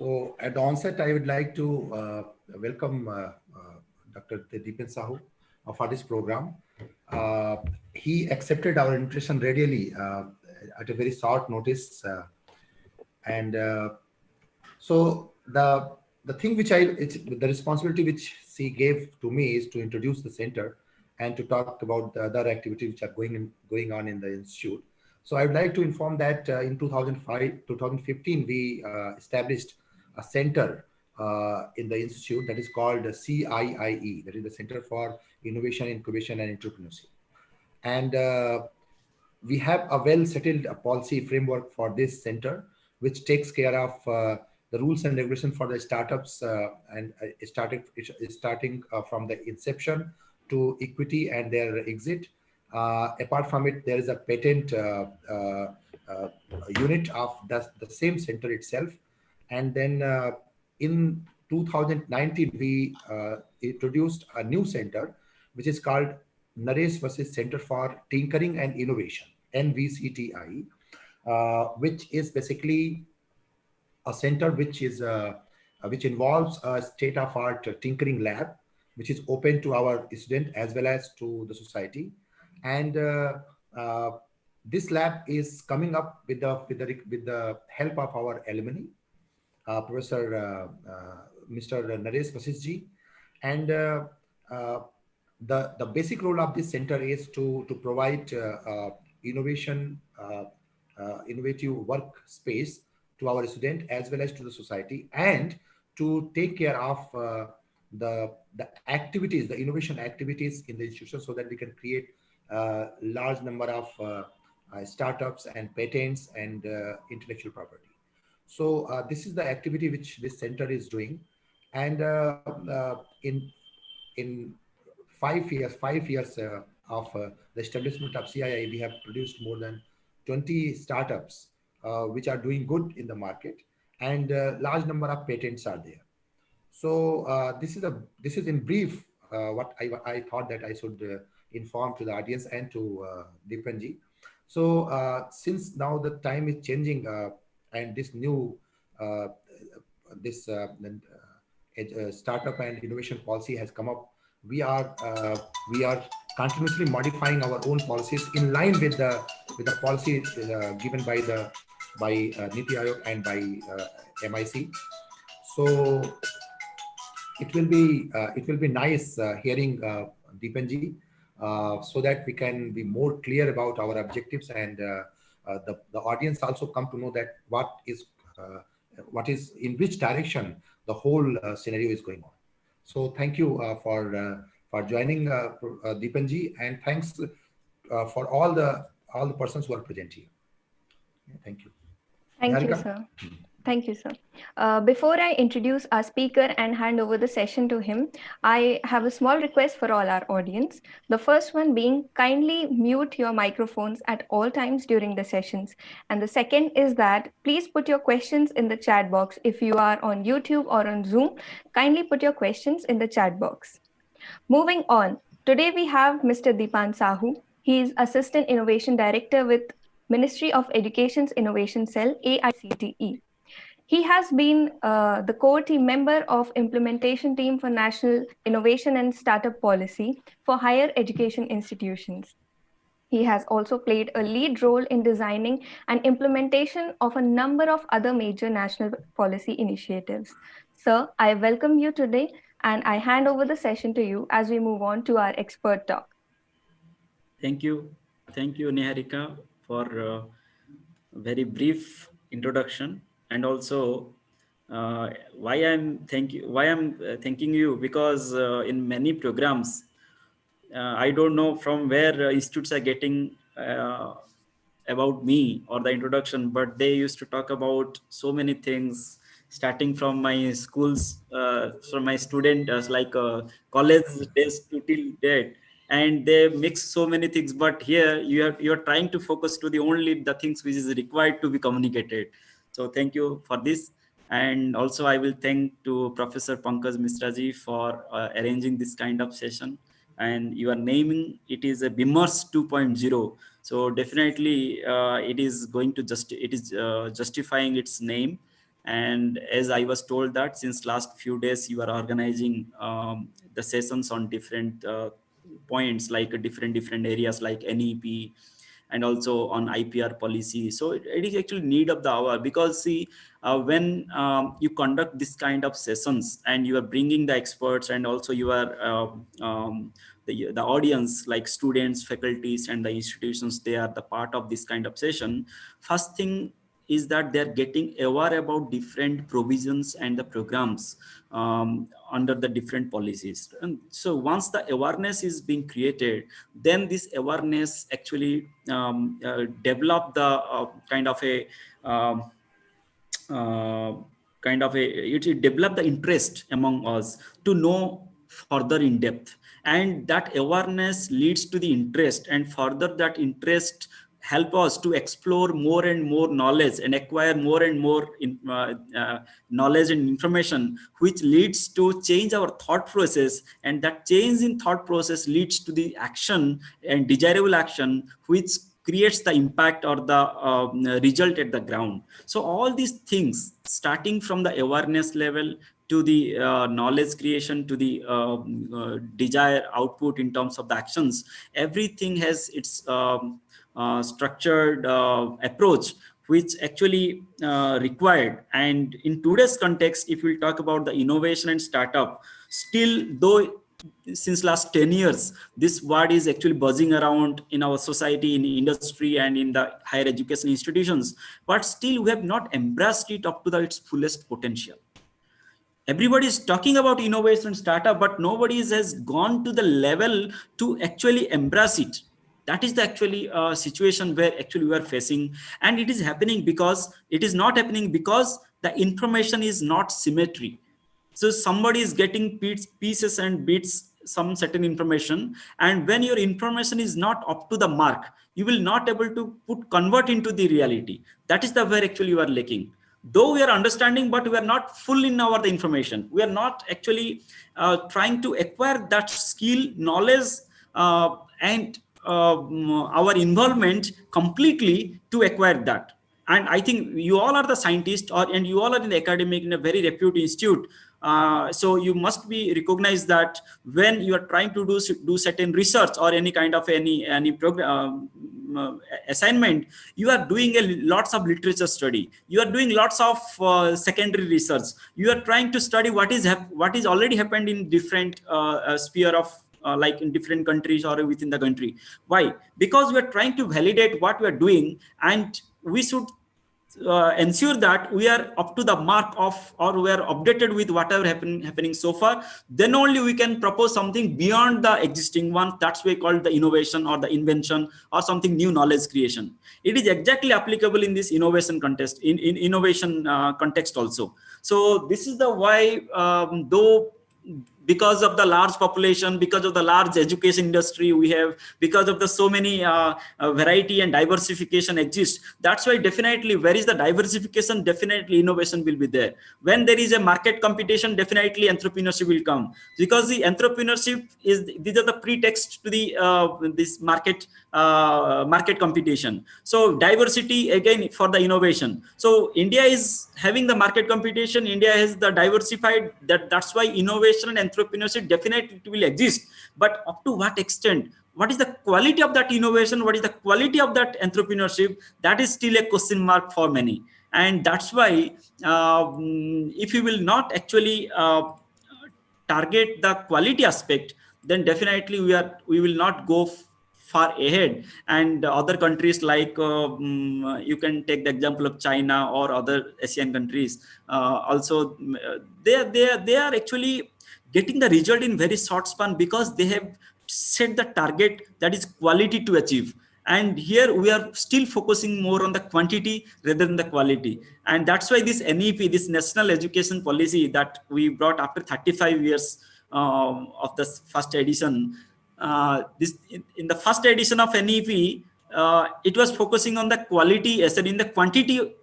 So at the onset, I would like to welcome Dr. Dipan Sahu for this program. Uh, he accepted our invitation readily at a very short notice, and so the thing which the responsibility which she gave to me is to introduce the center and to talk about the other activities which are going on in the institute. So I would like to inform that in 2015, we established a center in the institute that is called CIIE, that is the Center for Innovation, Incubation, and Entrepreneurship. And we have a well settled policy framework for this center, which takes care of the rules and regulation for the startups and starting from the inception to equity and their exit. Apart from it, there is a patent uh, unit of the same center itself. And then in 2019, we introduced a new center, which is called Naresh Vashisht Centre for Tinkering and Innovation, NVCTI, which is basically a center which involves a state-of-art tinkering lab, which is open to our student as well as to the society. And uh, this lab is coming up with the help of our alumni, Professor Mr. Naresh Vashisht ji, and uh, the basic role of this center is to provide innovative workspace to our student as well as to the society, and to take care of the activities, the innovation activities in the institution, so that we can create a large number of startups and patents and intellectual property. So this is the activity which this center is doing, and in 5 years of the establishment of CII, we have produced more than 20 startups which are doing good in the market, and large number of patents are there. So this is in brief what I thought that I should inform to the audience and to Dipanji. So since now the time is changing and this new uh, this startup and innovation policy has come up, we are continuously modifying our own policies in line with the policy given by Niti Aayog and by MIC. So it will be nice hearing Deepanji, so that we can be more clear about our objectives, and the audience also come to know that what is in which direction the whole scenario is going on. So thank you for joining Deepanji, and thanks for all the persons who are present here. Thank you. Thank you, sir. Thank you, sir. Before I introduce our speaker and hand over the session to him, I have a small request for all our audience. The first one being, kindly mute your microphones at all times during the sessions. And the second is that please put your questions in the chat box. If you are on YouTube or on Zoom, kindly put your questions in the chat box. Moving on, today we have Mr. Dipan Sahu. He is Assistant Innovation Director with Ministry of Education's Innovation Cell, AICTE. He has been the core team member of implementation team for National Innovation and Startup Policy for higher education institutions. He has also played a lead role in designing and implementation of a number of other major national policy initiatives. Sir, I welcome you today, and I hand over the session to you as we move on to our expert talk. Thank you, Niharika, for a very brief introduction, and also why I'm thanking you, because in many programs I don't know from where institutes are getting about me or the introduction, but they used to talk about so many things, starting from my schools, from my student like college days to till date, and they mix so many things. But here you're trying to focus to the only the things which is required to be communicated. So thank you for this. And also I will thank to Professor Pankaj Misra ji for arranging this kind of session. And you are naming it is a Vimarsh 2.0. So definitely it is going to justifying its name. And as I was told that since last few days you are organizing the sessions on different points, like different areas like NEP, and also on IPR policy. So it is actually need of the hour, because see, when you conduct this kind of sessions and you are bringing the experts, and also you are the audience, like students, faculties, and the institutions, they are the part of this kind of session. First thing is that they're getting aware about different provisions and the programs under the different policies. And so once the awareness is being created, then this awareness actually develop the kind of a it develop the interest among us to know further in depth, and that awareness leads to the interest, and further that interest help us to explore more and more knowledge and acquire more and more knowledge and information, which leads to change our thought process, and that change in thought process leads to the action and desirable action, which creates the impact or the result at the ground. So all these things, starting from the awareness level to the knowledge creation to the desired output in terms of the actions, everything has its structured approach, which actually required. And in today's context, if we talk about the innovation and startup, still though since last 10 years, this word is actually buzzing around in our society, in industry, and in the higher education institutions, but still we have not embraced it up to its fullest potential. Everybody is talking about innovation and startup, but nobody has gone to the level to actually embrace it. That is the actually situation where actually we are facing, and it is happening because it is not happening because the information is not symmetry. So somebody is getting pieces and bits, some certain information, and when your information is not up to the mark, you will not able to convert into the reality. That is the where actually you are lacking. Though we are understanding, but we are not full in the information. We are not actually trying to acquire that skill, knowledge, and our involvement completely to acquire that. And I think you all are the scientists, and you all are in the academic in a very reputed institute. So you must be recognized that when you are trying to do certain research or any kind of any program assignment, you are doing lots of literature study. You are doing lots of secondary research. You are trying to study what is already happened in different sphere of like in different countries or within the country. Why? Because we are trying to validate what we are doing, and we should ensure that we are up to the mark of, or we are updated with whatever happening so far. Then only we can propose something beyond the existing one. That's why called the innovation or the invention or something new knowledge creation. It is exactly applicable in this innovation context, in innovation context also. So this is the why, though because of the large population, because of the large education industry we have, because of the so many variety and diversification exists. That's why definitely where is the diversification, definitely innovation will be there. When there is a market competition, definitely entrepreneurship will come, because the entrepreneurship is, these are the pretext to the this market competition. So diversity again for the innovation. So India is having the market competition, India has the diversified, that's why innovation and entrepreneurship definitely will exist. But up to what extent, what is the quality of that innovation, what is the quality of that entrepreneurship, that is still a question mark for many. And that's why if you will not actually target the quality aspect, then definitely we will not go far ahead. And other countries like you can take the example of China or other Asian countries, also they are actually getting the result in very short span, because they have set the target, that is quality to achieve. And here we are still focusing more on the quantity rather than the quality. And that's why this NEP, this National Education Policy that we brought after 35 years of the first edition, this in the first edition of NEP, it was focusing on the quality as in the quantity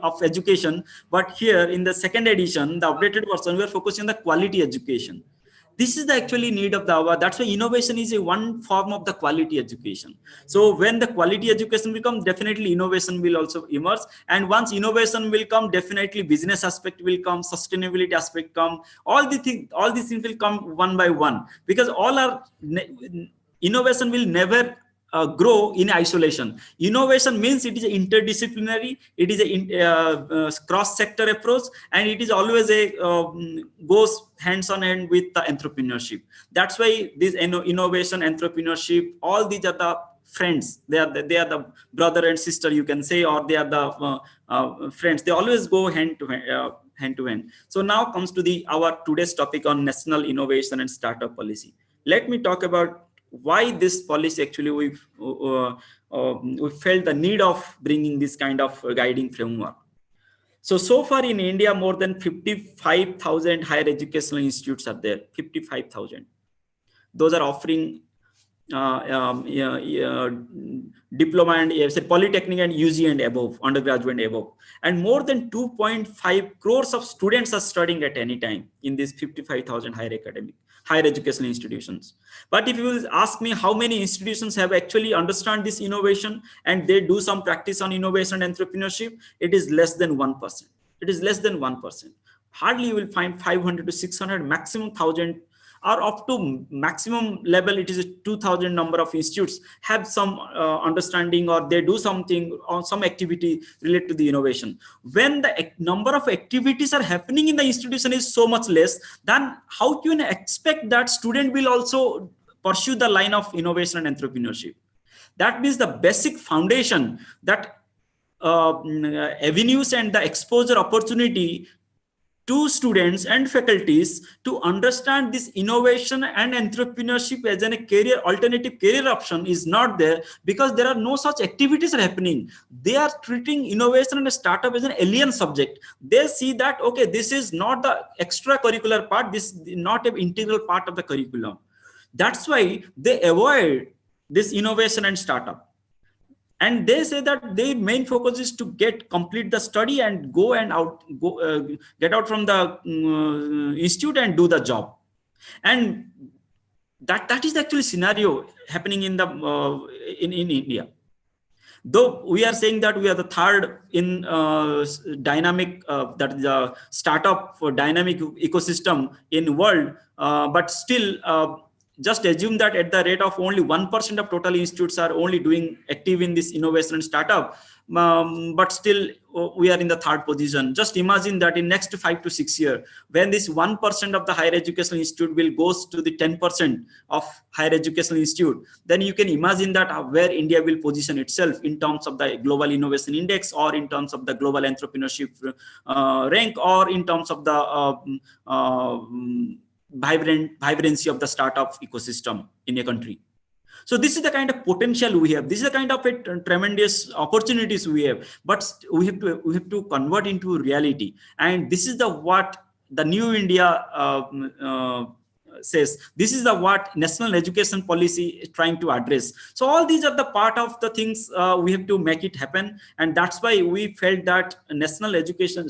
of education. But here in the second edition, the updated version, we are focusing on the quality education. This is the actually need of the hour. That's why innovation is a one form of the quality education. So when the quality education will come, definitely innovation will also emerge. And once innovation will come, definitely business aspect will come, sustainability aspect come. All these things will come one by one, because all our innovation will never grow in isolation. Innovation means it is interdisciplinary, it is a cross-sector approach, and it is always a goes hands on hand with the entrepreneurship. That's why this innovation, entrepreneurship, all these are the friends. They are the brother and sister, you can say, or they are the friends. They always go hand to hand. So now comes to our today's topic on national innovation and startup policy. Let me talk about why this policy actually we felt the need of bringing this kind of guiding framework. So far in India, more than 55,000 higher educational institutes are there. 55,000. Those are offering diploma and polytechnic and UG and above, undergraduate and above. And more than 2.5 crores of students are studying at any time in these 55,000 higher educational institutions. But if you will ask me how many institutions have actually understand this innovation and they do some practice on innovation and entrepreneurship, it is less than 1%. It is less than 1%. Hardly you will find 500 to 600, maximum 1,000, or up to maximum level, it is a 2,000 number of institutes have some understanding, or they do something or some activity related to the innovation. When the number of activities are happening in the institution is so much less, then how can you expect that student will also pursue the line of innovation and entrepreneurship? That means the basic foundation, that avenues and the exposure opportunity to students and faculties to understand this innovation and entrepreneurship as a career, alternative career option is not there, because there are no such activities are happening. They are treating innovation and startup as an alien subject. They see that, okay, this is not the extracurricular part, this is not an integral part of the curriculum. That's why they avoid this innovation and startup. And they say that their main focus is to complete the study and get out from the institute and do the job. And that is actually scenario happening in India. Though we are saying that we are the third in dynamic, that is a startup for dynamic ecosystem in world, but still, just assume that at the rate of only 1% of total institutes are only doing active in this innovation and startup, but still we are in the third position. Just imagine that in next 5 to 6 years, when this 1% of the higher educational institute will goes to the 10% of higher educational institute, then you can imagine that where India will position itself in terms of the global innovation index, or in terms of the global entrepreneurship rank, or in terms of the vibrancy of the startup ecosystem in a country. So this is the kind of potential we have. This is the kind of tremendous opportunities we have. But we have to convert into reality. And this is what the new India says. This is what national education policy is trying to address. So all these are the part of the things we have to make it happen. And that's why we felt that national innovation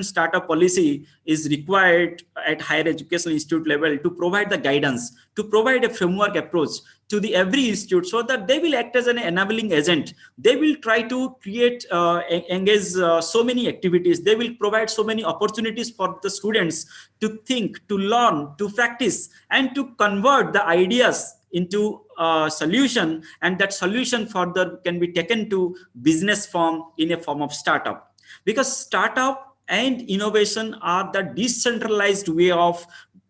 startup policy is required at higher educational institute level to provide the guidance, to provide a framework approach to every institute, so that they will act as an enabling agent. They will try to create, engage so many activities. They will provide so many opportunities for the students to think, to learn, to practice, and to convert the ideas into a solution. And that solution further can be taken to business form in a form of startup. Because startup and innovation are the decentralized way of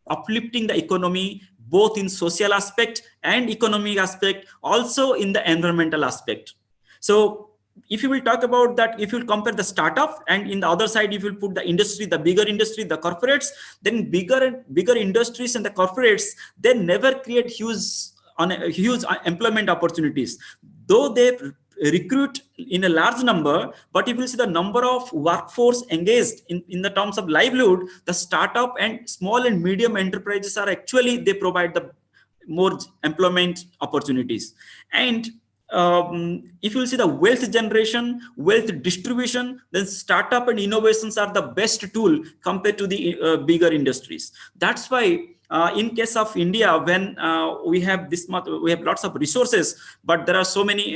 uplifting the economy, both in social aspect and economic aspect, also in the environmental aspect. So if you will talk about that, if you will compare the startup, and in the other side, if you will put the industry, the bigger industry, the corporates, then bigger industries and the corporates, they never create huge employment opportunities. Though they recruit in a large number, but if you see the number of workforce engaged in the terms of livelihood, the startup and small and medium enterprises are actually, they provide the more employment opportunities. And if you see the wealth generation, wealth distribution, then startup and innovations are the best tool compared to the bigger industries. That's why in case of India, when we have this much, we have lots of resources, but there are so many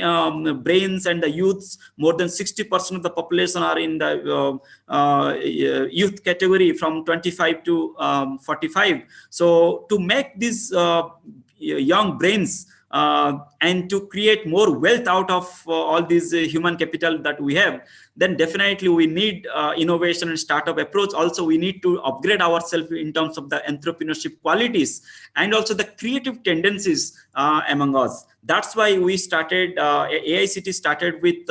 brains and the youths. More than 60% of the population are in the youth category from 25 to 45. So to make these young brains and to create more wealth out of all these human capital that we have, then definitely we need innovation and startup approach. Also, we need to upgrade ourselves in terms of the entrepreneurship qualities and also the creative tendencies among us. That's why we started, AICTE started with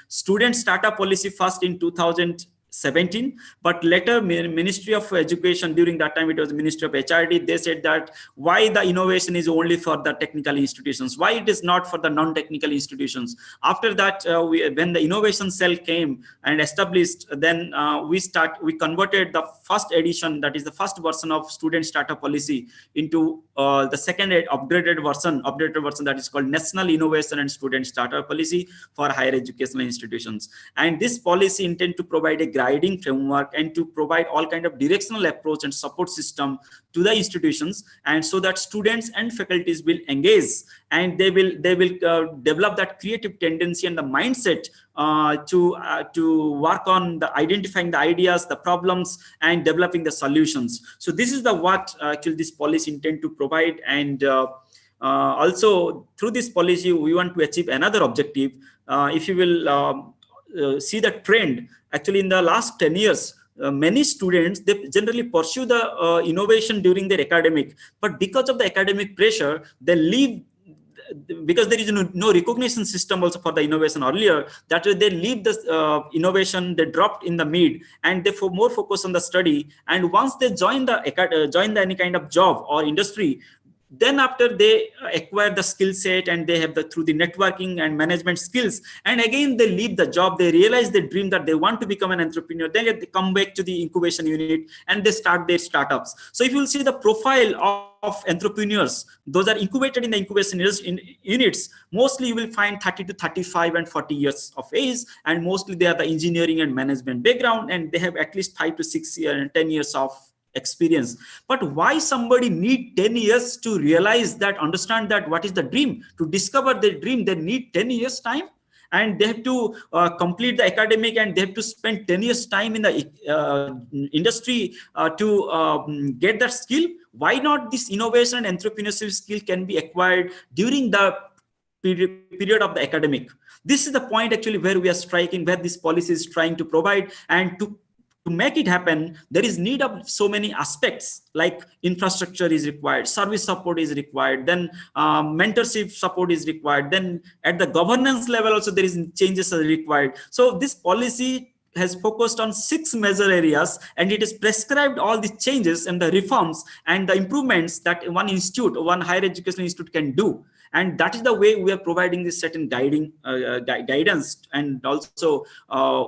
student startup policy first in 2017, but later Ministry of Education, during that time it was Ministry of HRD, they said that why the innovation is only for the technical institutions, why it is not for the non-technical institutions. After that, when the innovation cell came and established, then we converted the first edition, that is the first version of student startup policy, into the second updated version that is called National Innovation and Student Startup Policy for higher educational institutions. And this policy intend to provide a guiding framework and to provide all kind of directional approach and support system to the institutions, and so that students and faculties will engage and they will develop that creative tendency and the mindset to work on the identifying the ideas, the problems, and developing the solutions. So this is the what actually this policy intend to provide. And also through this policy we want to achieve another objective. If you will see the trend, actually in the last 10 years, many students, they generally pursue the innovation during their academic, but because of the academic pressure, they leave, because there is no recognition system also for the innovation earlier, that way they leave the innovation, they dropped in the mid, and they more focus on the study. And once they join any kind of job or industry, then after they acquire the skill set and they have through the networking and management skills, and again they leave the job, they realize their dream that they want to become an entrepreneur, then they come back to the incubation unit and they start their startups. So if you will see the profile of entrepreneurs, those are incubated in the incubation units, mostly you will find 30 to 35 and 40 years of age, and mostly they are the engineering and management background, and they have at least 5 to 6 years and 10 years of experience. But why somebody need 10 years to realize that, understand that what is the dream, to discover their dream? They need 10 years time, and they have to complete the academic, and they have to spend 10 years time in the industry to get that skill. Why not this innovation and entrepreneurship skill can be acquired during the period of the academic? This is the point actually where we are striking, where this policy is trying to provide. And to make it happen, there is need of so many aspects, like infrastructure is required, service support is required, then mentorship support is required, then at the governance level also there is changes are required. So this policy has focused on 6 major areas, and it is prescribed all the changes and the reforms and the improvements that one higher educational institute can do. And that is the way we are providing this certain guidance. And also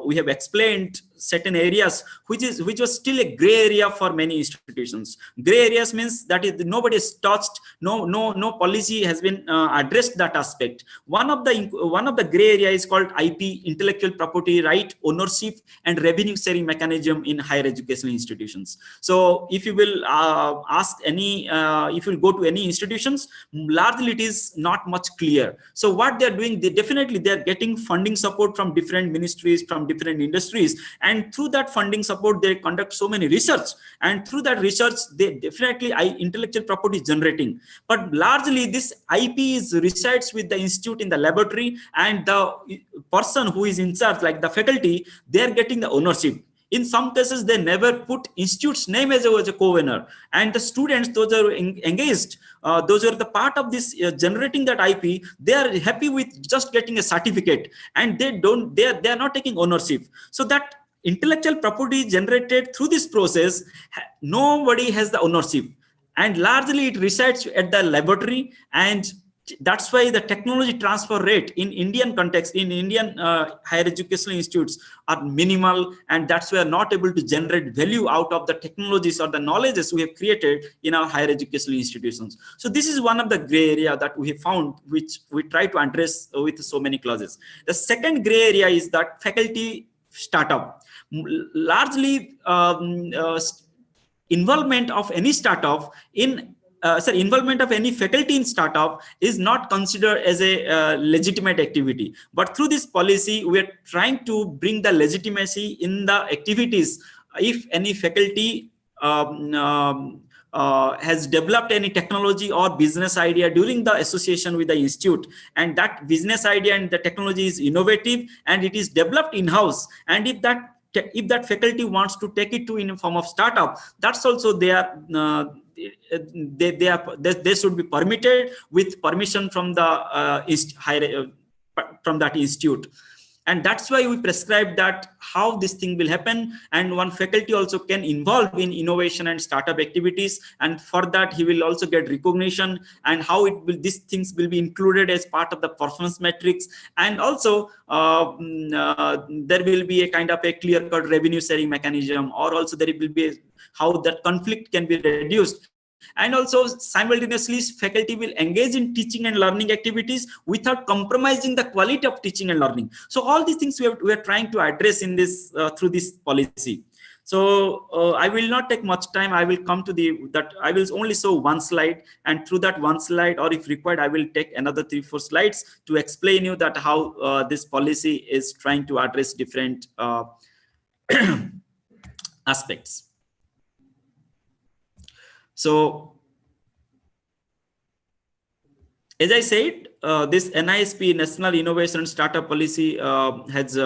we have explained certain areas which was still a gray area for many institutions. Gray areas means that is nobody has touched, no policy has been addressed that aspect. One of the gray area is called IP, intellectual property right, ownership, and revenue sharing mechanism in higher educational institutions. So if you will if you will go to any institutions, largely it is not much clear. So what they are doing, they are getting funding support from different ministries, from different industries, and through that funding support they conduct so many research, and through that research they definitely intellectual property is generating. But largely this IP resides with the institute in the laboratory, and the person who is in charge, like the faculty, they are getting the ownership. In some cases, they never put institute's name as a co-owner, and the students, those are engaged, those are the part of this generating that IP. They are happy with just getting a certificate, and they are not taking ownership. So that intellectual property generated through this process, nobody has the ownership, and largely it resides at the laboratory, and that's why the technology transfer rate in Indian context, in Indian higher educational institutes are minimal, and that's why we are not able to generate value out of the technologies or the knowledges we have created in our higher educational institutions. So this is one of the gray area that we have found, which we try to address with so many clauses. The second gray area is that faculty startup. Largely involvement of any startup in involvement of any faculty in startup is not considered as a legitimate activity. But through this policy, we are trying to bring the legitimacy in the activities. If any faculty has developed any technology or business idea during the association with the institute, and that business idea and the technology is innovative and it is developed in-house, and if that faculty wants to take it to in a form of startup, that's also they should be permitted with permission from the from that institute. And that's why we prescribe that how this thing will happen, and one faculty also can involve in innovation and startup activities, and for that he will also get recognition, and how it will, these things will be included as part of the performance metrics, and also there will be a kind of a clear-cut revenue sharing mechanism, or also there will be how that conflict can be reduced. And also simultaneously faculty will engage in teaching and learning activities without compromising the quality of teaching and learning. So all these things we are trying to address in this through this policy. So I will not take much time. I will come to I will only show one slide, and through that one slide, or if required, I will take another 3-4 slides to explain you that how this policy is trying to address different aspects. So, as I said, this NISP, National Innovation and Startup Policy, has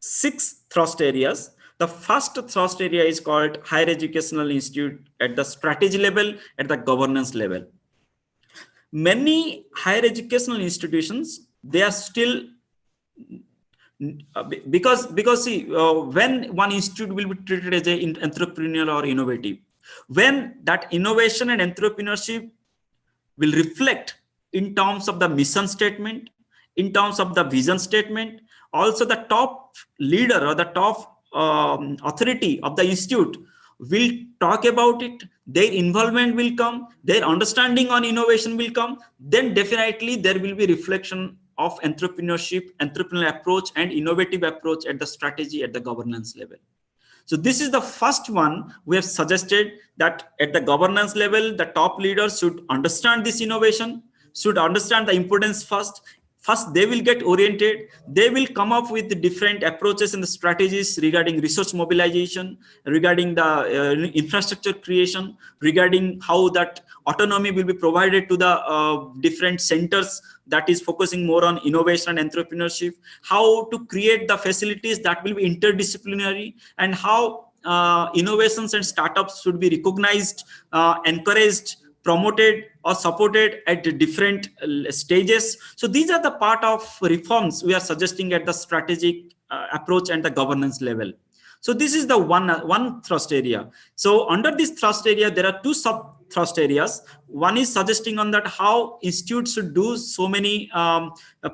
6 thrust areas. The first thrust area is called Higher Educational Institute at the strategy level, at the governance level. Many higher educational institutions, they are still because see, when one institute will be treated as an entrepreneurial or innovative, when that innovation and entrepreneurship will reflect in terms of the mission statement, in terms of the vision statement, also the top leader or the top authority of the institute will talk about it, their involvement will come, their understanding on innovation will come, then definitely there will be reflection of entrepreneurship, entrepreneurial approach, and innovative approach at the strategy, at the governance level. So this is the first one we have suggested, that at the governance level, the top leaders should understand this innovation, should understand the importance first. First, they will get oriented. They will come up with the different approaches and the strategies regarding resource mobilization, regarding the infrastructure creation, regarding how that autonomy will be provided to the different centers that is focusing more on innovation and entrepreneurship, how to create the facilities that will be interdisciplinary, and how innovations and startups should be recognized, encouraged, promoted or supported at different stages. So these are the part of reforms we are suggesting at the strategic approach and the governance level. So this is the one thrust area. So under this thrust area, there are 2 sub thrust areas. One is suggesting on that how institutes should do so many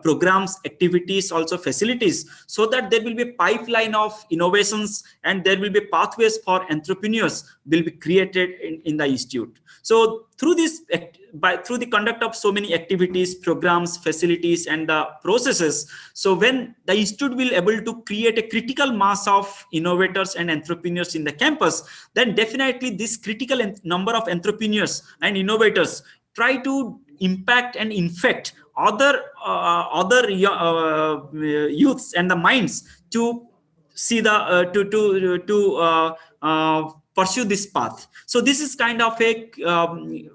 programs, activities, also facilities, so that there will be a pipeline of innovations and there will be pathways for entrepreneurs will be created in the institute. So through this, through the conduct of so many activities, programs, facilities, and the processes, so when the institute will able to create a critical mass of innovators and entrepreneurs in the campus, then definitely this critical number of entrepreneurs and innovators try to impact and infect other youths and the minds to see the pursue this path. So this is kind of a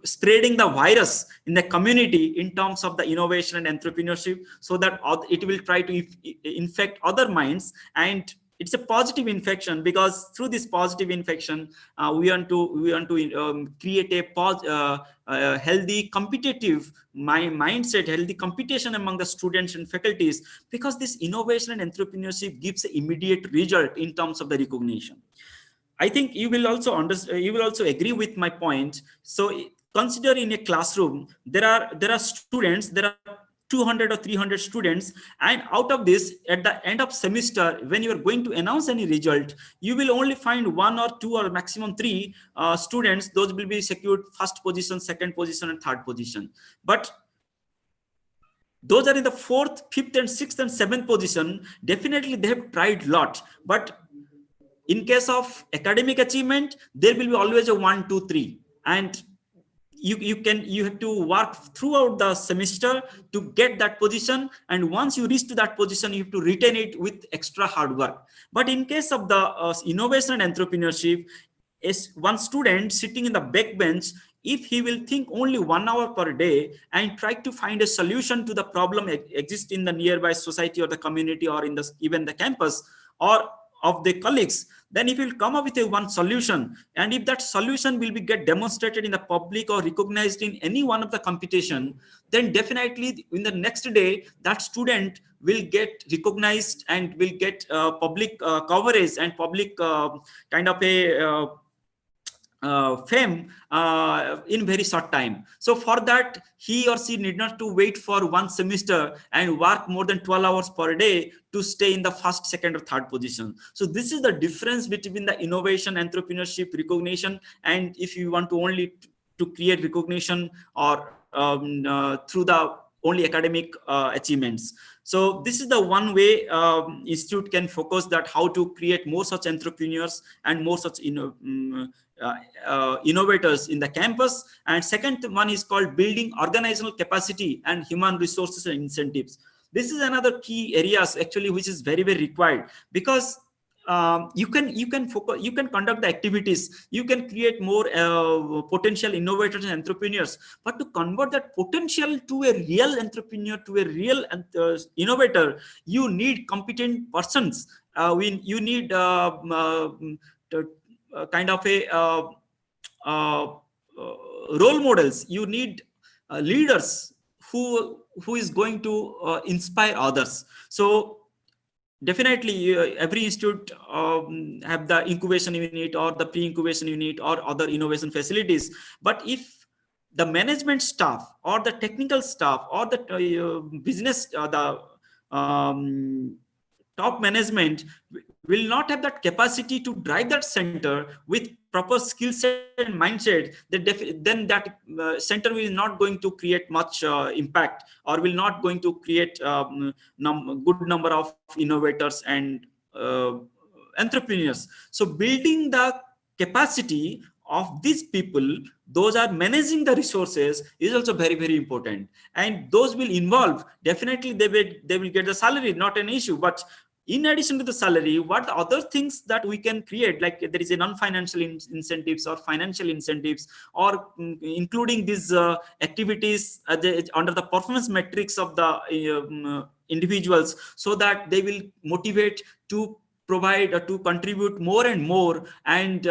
spreading the virus in the community in terms of the innovation and entrepreneurship, so that it will try to infect other minds, and it's a positive infection, because through this positive infection, we want to create a healthy competitive mindset, healthy competition among the students and faculties, because this innovation and entrepreneurship gives an immediate result in terms of the recognition. I think you will also understand, you will also agree with my point. So consider in a classroom, there are students, there are 200 or 300 students, and out of this, at the end of semester, when you are going to announce any result, you will only find 1 or 2 or maximum 3 students. Those will be secured first position, second position, and third position. But those are in the 4th, 5th, and 6th and 7th position. Definitely they have tried a lot, but in case of academic achievement, there will be always a 1, 2, 3, and you have to work throughout the semester to get that position, and once you reach to that position, you have to retain it with extra hard work. But in case of the innovation and entrepreneurship, is one student sitting in the back bench, if he will think only 1 hour per day and try to find a solution to the problem exist in the nearby society or the community or in the even the campus or of the colleagues, then if will come up with a one solution, and if that solution will be get demonstrated in the public or recognized in any one of the competition, then definitely in the next day that student will get recognized and will get public coverage and public kind of a fame in very short time. So for that, he or she need not to wait for 1 semester and work more than 12 hours per day to stay in the first, second, or third position. So this is the difference between the innovation, entrepreneurship, recognition, and if you want to only to create recognition or through the only academic achievements. So this is the one way institute can focus that how to create more such entrepreneurs and more such innovators in the campus. And second one is called building organizational capacity and human resources and incentives. This is another key areas actually which is very, very required, because you can focus, you can conduct the activities, you can create more potential innovators and entrepreneurs, but to convert that potential to a real entrepreneur, to a real innovator, you need competent persons. You need kind of a role models. You need leaders who is going to inspire others. So definitely every institute have the incubation unit or the pre-incubation unit or other innovation facilities, but if the management staff or the technical staff or the business the top management will not have that capacity to drive that center with proper skill set and mindset, then that center will not going to create much impact, or will not going to create good number of innovators and entrepreneurs. So building the capacity of these people, those are managing the resources, is also very, very important. And those will involve, definitely they will get the salary, not an issue, but in addition to the salary, what other things that we can create, like there is a non-financial incentives or financial incentives, or including these activities under the performance metrics of the individuals, so that they will motivate to provide or to contribute more and more, and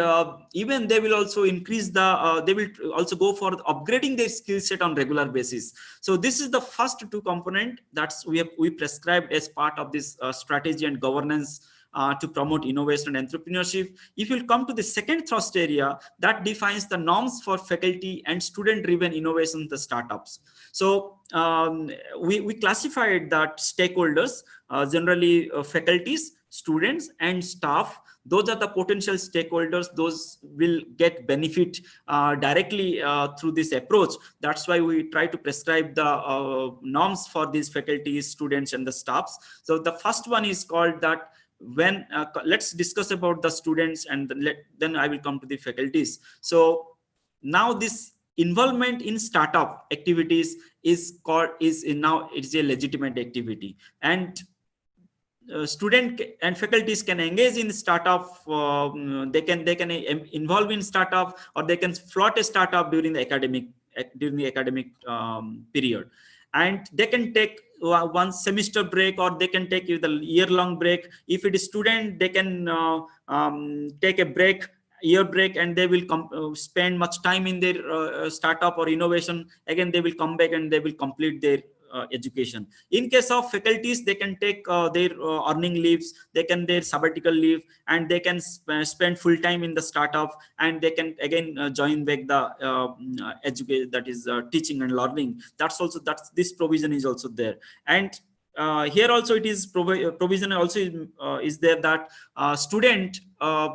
even they will also increase the they will also go for upgrading their skill set on regular basis. So this is the first two component that's we prescribed as part of this strategy and governance to promote innovation and entrepreneurship. If you'll come to the second thrust area, that defines the norms for faculty and student driven innovation, the startups. So we classified that stakeholders, generally faculties, students, and staff. Those are the potential stakeholders. Those will get benefit directly through this approach. That's why we try to prescribe the norms for these faculties, students, and the staffs. So the first one is called that when let's discuss about the students, and then I will come to the faculties. So now this involvement in startup activities is now it's a legitimate activity, and student and faculties can engage in startup. They can involve in startup, or they can float a startup during the academic period, and they can take one semester break, or they can take the year-long break. If it is student, they can take a break, year break, and they will spend much time in their startup or innovation. Again, they will come back and they will complete their education. In case of faculties, they can take their earning leaves, they can their sabbatical leave, and they can spend full time in the startup, and they can again join back the education, that is teaching and learning. This provision is also there. And here also it is provision also is there that student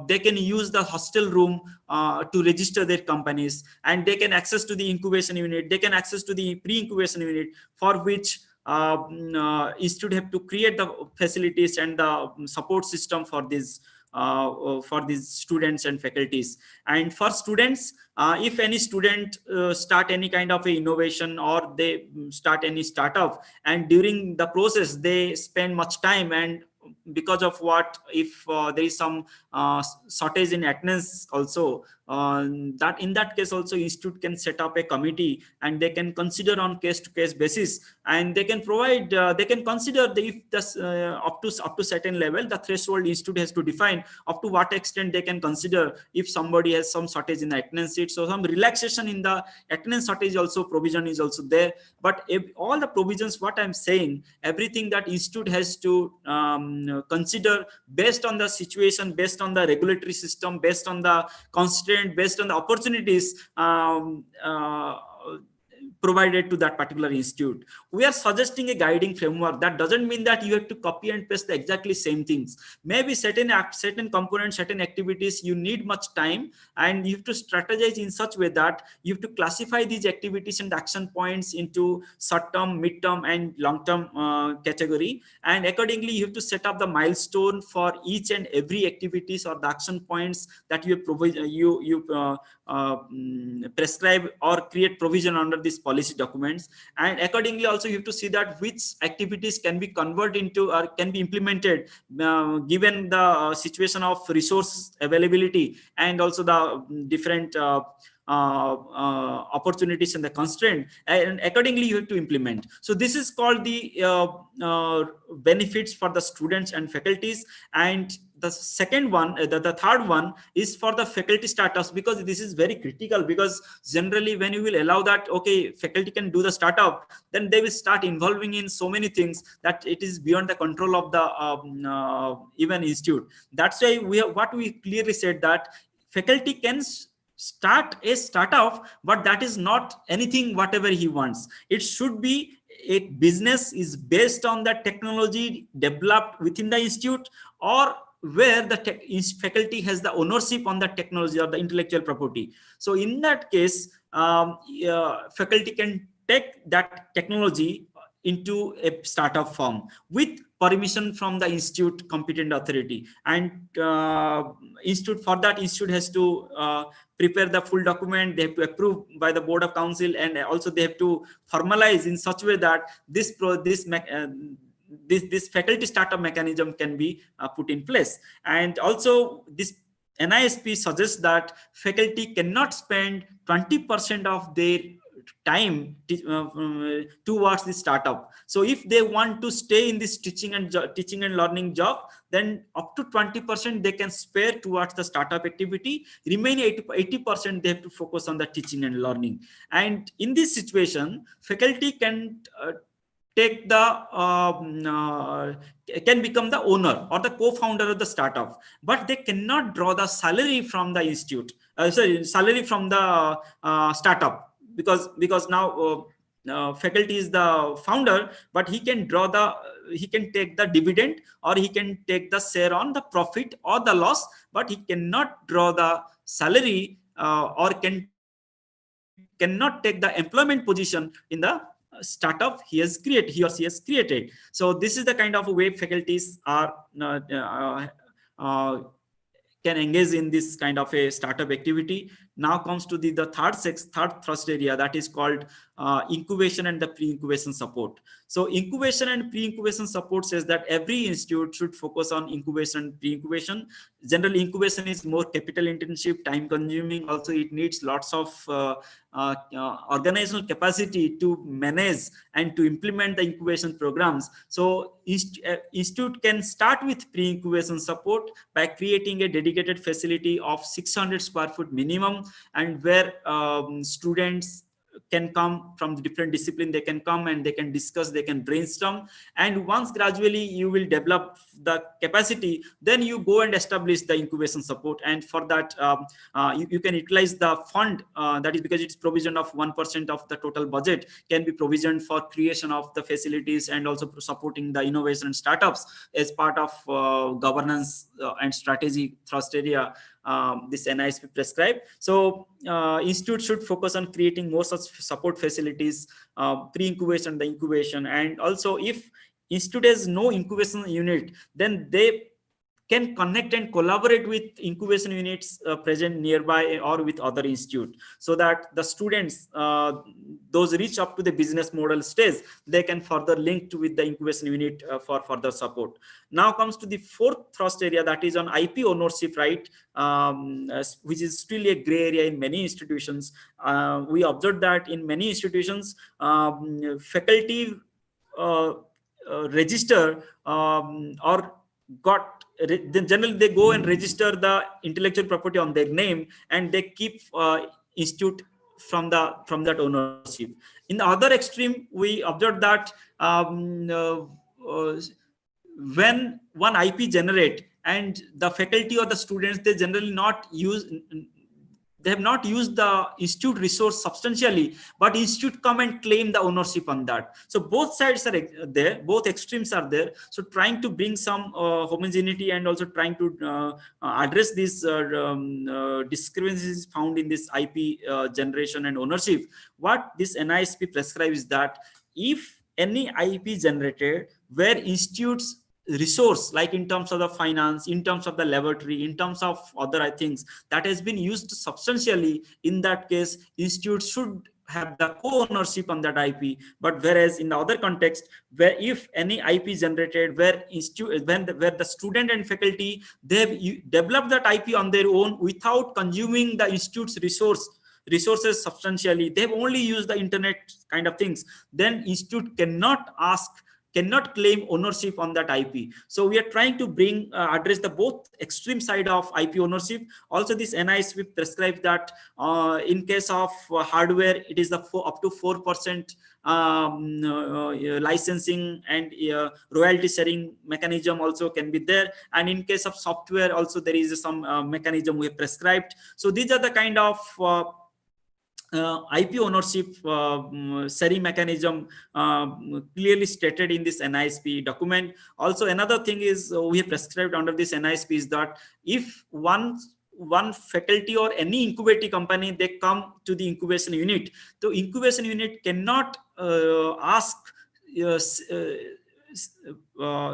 they can use the hostel room to register their companies, and they can access to the incubation unit, they can access to the pre-incubation unit, for which institute have to create the facilities and the support system for these students and faculties. And for students, if any student start any kind of a innovation, or they start any startup, and during the process they spend much time, and because of what, if there is some shortage in attendance also, that in that case also institute can set up a committee, and they can consider on case to case basis, and they can provide they can consider the, if the up to certain level, the threshold institute has to define up to what extent they can consider if somebody has some shortage in the attendance sheet. So some relaxation in the attendance shortage also provision is also there. But if all the provisions, what I'm saying, everything that institute has to consider based on the situation, based on the regulatory system, based on the constraint, based on the opportunities provided to that particular institute. We are suggesting a guiding framework. That doesn't mean that you have to copy and paste the exactly same things. Maybe certain components, certain activities, you need much time, and you have to strategize in such way that you have to classify these activities and action points into short-term, mid-term, and long-term category. And accordingly, you have to set up the milestone for each and every activities or the action points that you prescribe or create provision under these policy documents. And accordingly also you have to see that which activities can be converted into or can be implemented given the situation of resource availability, and also the different opportunities and the constraint, and accordingly you have to implement. So this is called the benefits for the students and faculties. And the second one, the third one is for the faculty startups, because this is very critical. Because generally when you will allow that, okay, faculty can do the startup, then they will start involving in so many things that it is beyond the control of the even institute. That's why we clearly said that faculty can start a startup, but that is not anything whatever he wants. It should be a business is based on the technology developed within the institute, or where the faculty has the ownership on the technology or the intellectual property. So in that case, faculty can take that technology into a startup form with permission from the institute competent authority. And institute has to prepare the full document, they have to approve by the board of council, and also they have to formalize in such way that this faculty startup mechanism can be put in place. And also this NISP suggests that faculty cannot spend 20% of their time towards the startup. So if they want to stay in this teaching and learning job, then up to 20% they can spare towards the startup activity. Remaining 80% they have to focus on the teaching and learning. And in this situation, faculty can take the can become the owner or the co-founder of the startup, but they cannot draw the salary from the institute, salary from the startup, because now faculty is the founder, but he can take the dividend, or he can take the share on the profit or the loss, but he cannot draw the salary or cannot take the employment position in the startup he or she has created. So this is the kind of way faculties are can engage in this kind of a startup activity. Now comes to the third thrust area, that is called incubation and the pre-incubation support. So incubation and pre-incubation support says that every institute should focus on incubation and pre-incubation. Generally, incubation is more capital intensive, time consuming. Also, it needs lots of organizational capacity to manage and to implement the incubation programs. So institute can start with pre-incubation support by creating a dedicated facility of 600 square foot minimum, and where students can come from the different discipline. They can come and they can discuss, they can brainstorm, and once gradually you will develop the capacity, then you go and establish the incubation support. And for that you can utilize the fund, that is because it's provision of 1% of the total budget can be provisioned for creation of the facilities and also supporting the innovation and startups as part of governance and strategy thrust area this NISP prescribed. So institute should focus on creating more such support facilities, pre-incubation, the incubation, and also if institute has no incubation unit, then they can connect and collaborate with incubation units present nearby or with other institute, so that the students, those reach up to the business model stage, they can further link with the incubation unit for further support. Now comes to the fourth thrust area, that is on IP ownership right, which is still a gray area in many institutions. We observed that in many institutions, faculty register or got, then generally they go and register the intellectual property on their name, and they keep institute from that ownership. In the other extreme, we observed that when one IP generate and the faculty or the students, they generally not use, they have not used the institute resource substantially, but institute come and claim the ownership on that. So both sides are there, both extremes are there. So trying to bring some homogeneity and also trying to address these discrepancies found in this IP generation and ownership. What this NISP prescribes is that if any IP generated where institutes resource, like in terms of the finance, in terms of the laboratory, in terms of other things that has been used substantially, in that case institutes should have the co-ownership on that IP. But whereas in the other context, where if any IP generated where where the student and faculty, they have developed that IP on their own without consuming the institute's resources substantially, they have only used the internet kind of things, then institute cannot claim ownership on that IP. So we are trying to bring address the both extreme side of IP ownership. Also this NISP prescribes that in case of hardware, it is the up to 4% licensing and royalty sharing mechanism also can be there, and in case of software also there is some mechanism we have prescribed. So these are the kind of IP ownership sharing mechanism clearly stated in this NISP document. Also another thing is we have prescribed under this NISP is that if one faculty or any incubating company, they come to the incubation unit, the incubation unit cannot ask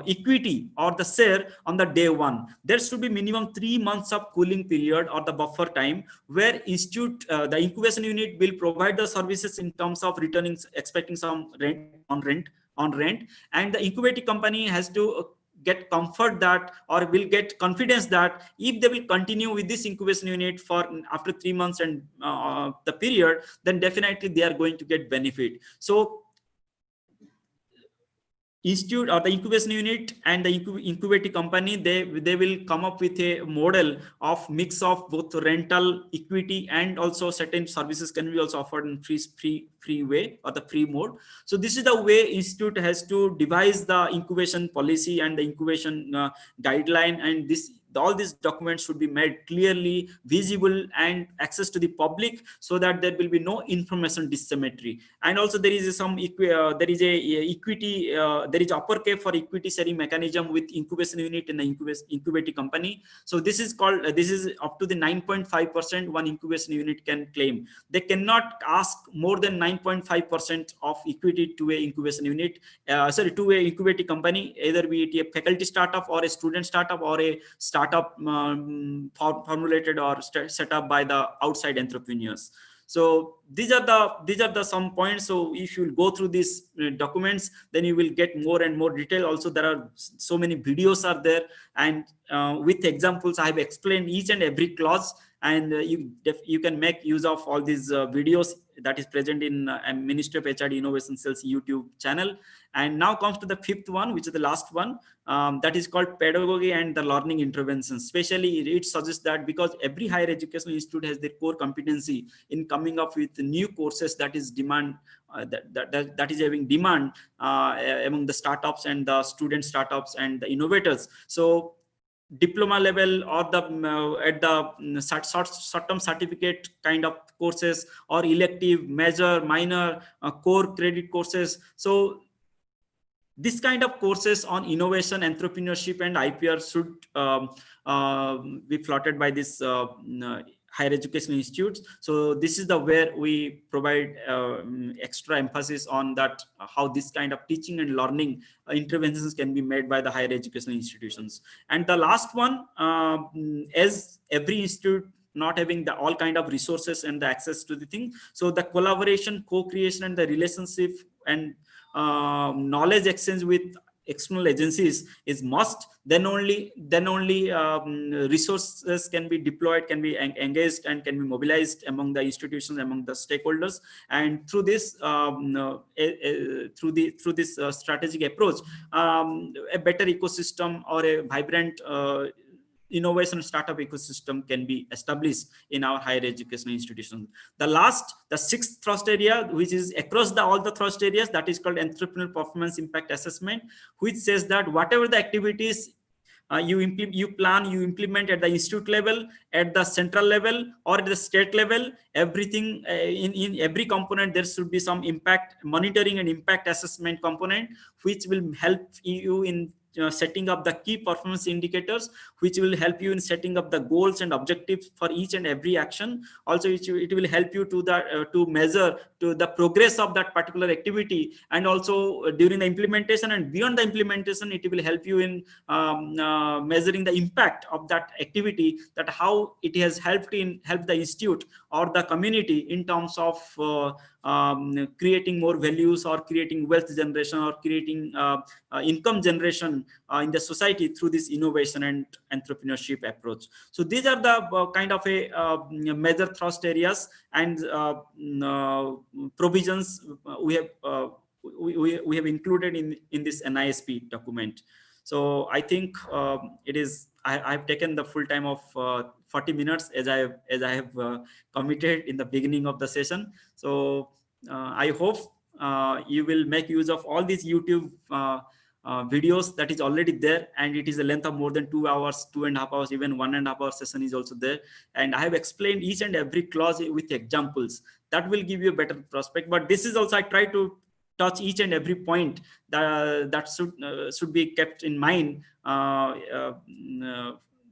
equity or the share on the day one. There should be minimum 3 months of cooling period or the buffer time, where institute the incubation unit will provide the services in terms of returning, expecting some rent, and the incubating company has to get comfort that, or will get confidence that if they will continue with this incubation unit for after 3 months and the period, then definitely they are going to get benefit. So institute or the incubation unit and the incubating company, they will come up with a model of mix of both rental, equity, and also certain services can be also offered in free way or the free mode. So this is the way institute has to devise the incubation policy and the incubation guideline, and all these documents should be made clearly visible and access to the public, so that there will be no information asymmetry. And also there is some there is upper cap for equity sharing mechanism with incubation unit and the incubating company. So this is called this is up to the 9.5% one incubation unit can claim. They cannot ask more than 9.5% of equity to a incubation unit, to a incubating company, either be it a faculty startup or a student startup or a startup formulated or set up by the outside entrepreneurs. So these are the some points. So if you go through these documents, then you will get more and more detail. Also there are so many videos are there, and with examples I have explained each and every clause, and you can make use of all these videos that is present in Ministry of HRD Innovation Cell's YouTube channel. And now comes to the fifth one, which is the last one, that is called pedagogy and the learning interventions. Especially it suggests that because every higher educational institute has their core competency in coming up with new courses that is demand that is having demand among the startups and the student startups and the innovators. So diploma level or the at the short-term certificate kind of courses, or elective, major, minor, core credit courses. So this kind of courses on innovation, entrepreneurship, and IPR should be floated by this higher education institutes. So this is the where we provide extra emphasis on that, how this kind of teaching and learning interventions can be made by the higher education institutions. And the last one, as every institute not having the all kind of resources and the access to the thing, so the collaboration, co-creation, and the relationship and knowledge exchange with external agencies is must. Then only resources can be deployed, can be engaged, and can be mobilized among the institutions, among the stakeholders. And through this through this strategic approach, a better ecosystem or a vibrant innovation startup ecosystem can be established in our higher education institutions. The sixth thrust area, which is across all the thrust areas, that is called entrepreneurial performance impact assessment, which says that whatever the activities you plan, you implement at the institute level, at the central level, or at the state level, everything in every component there should be some impact monitoring and impact assessment component, which will help you in setting up the key performance indicators, which will help you in setting up the goals and objectives for each and every action. Also, it will help you to measure to the progress of that particular activity, and also during the implementation and beyond the implementation, it will help you in measuring the impact of that activity, that how it has helped the institute or the community in terms of creating more values, or creating wealth generation, or creating income generation in the society through this innovation and entrepreneurship approach. So these are the kind of a major thrust areas and provisions we have included in this NISP document. So I think I've taken the full time of 40 minutes as I have committed in the beginning of the session. So I hope you will make use of all these YouTube videos that is already there, and it is a length of more than 2 hours, 2.5 hours, even 1.5 hour session is also there. And I have explained each and every clause with examples that will give you a better prospect. But this is also, I try to touch each and every point that should be kept in mind.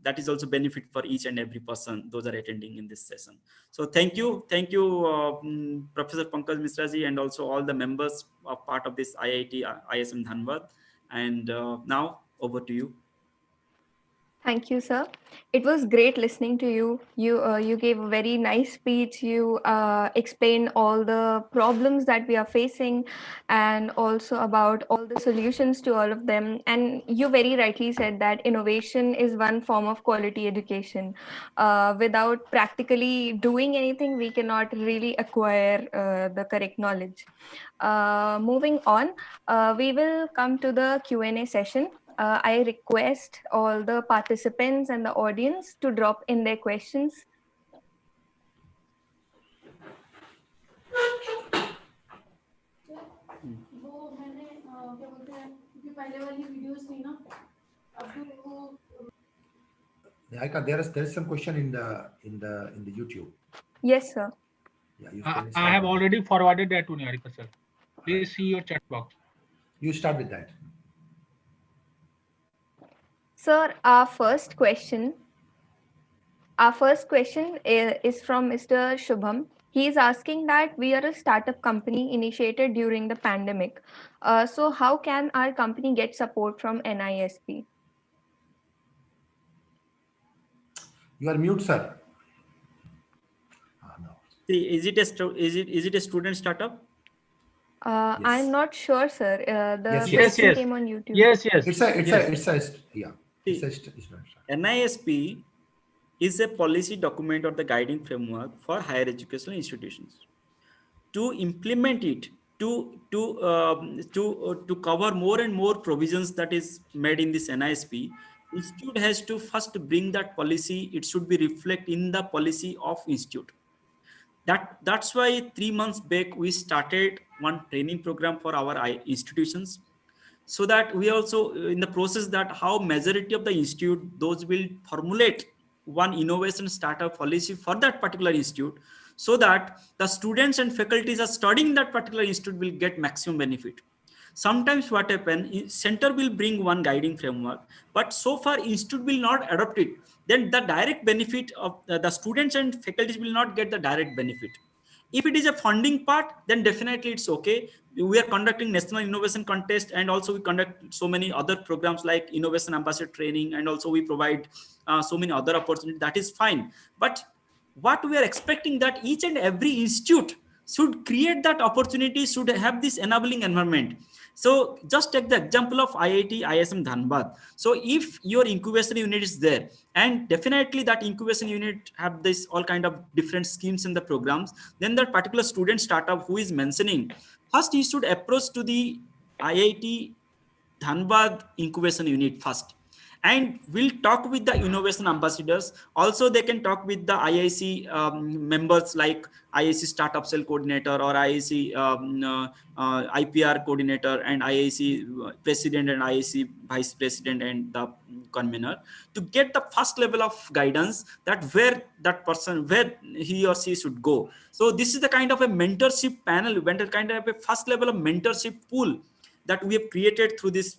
That is also benefit for each and every person, those are attending in this session. So thank you, Professor Pankaj Misraji, and also all the members of part of this IIT ISM Dhanbad. And now over to you. Thank you, sir. It was great listening to you. You gave a very nice speech. You explained all the problems that we are facing, and also about all the solutions to all of them. And you very rightly said that innovation is one form of quality education. Without practically doing anything, we cannot really acquire the correct knowledge. Moving on, we will come to the Q&A session. I request all the participants and the audience to drop in their questions. There is some question in the YouTube. Yes, sir. Yeah, I have already forwarded that to Niharika, sir. Please see your chat box. You start with that. Sir, our first question is from Mr. Shubham. He is asking that we are a startup company initiated during the pandemic. So how can our company get support from NISP? You are mute, sir. No. See, is it a student startup? Yes. I'm not sure, sir. The yes. came on YouTube. Yes. It's a NISP is a policy document or the guiding framework for higher educational institutions. To implement it, to cover more and more provisions that is made in this NISP, institute has to first bring that policy. It should be reflect in the policy of institute. That's why 3 months back we started one training program for our institutions, so that we also in the process that how majority of the institute those will formulate one innovation startup policy for that particular institute, so that the students and faculties are studying that particular institute will get maximum benefit. Sometimes what happen, center will bring one guiding framework, but so far institute will not adopt it. Then the direct benefit of the students and faculties will not get the direct benefit. If it is a funding part, then definitely it's okay. We are conducting national innovation contest, and also we conduct so many other programs like innovation ambassador training, and also we provide so many other opportunities. That is fine. But what we are expecting that each and every institute should create that opportunity, should have this enabling environment. So just take the example of IIT, ISM Dhanbad. So if your incubation unit is there, and definitely that incubation unit have this all kind of different schemes in the programs, then that particular student startup who is mentioning, first he should approach to the IIT Dhanbad incubation unit first, and we'll talk with the innovation ambassadors. Also they can talk with the IIC members like IIC startup cell coordinator or IIC IPR coordinator and IIC president and IIC vice president and the convener, to get the first level of guidance that where that person, where he or she should go. So this is the kind of a mentorship panel, kind of a first level of mentorship pool that we have created through this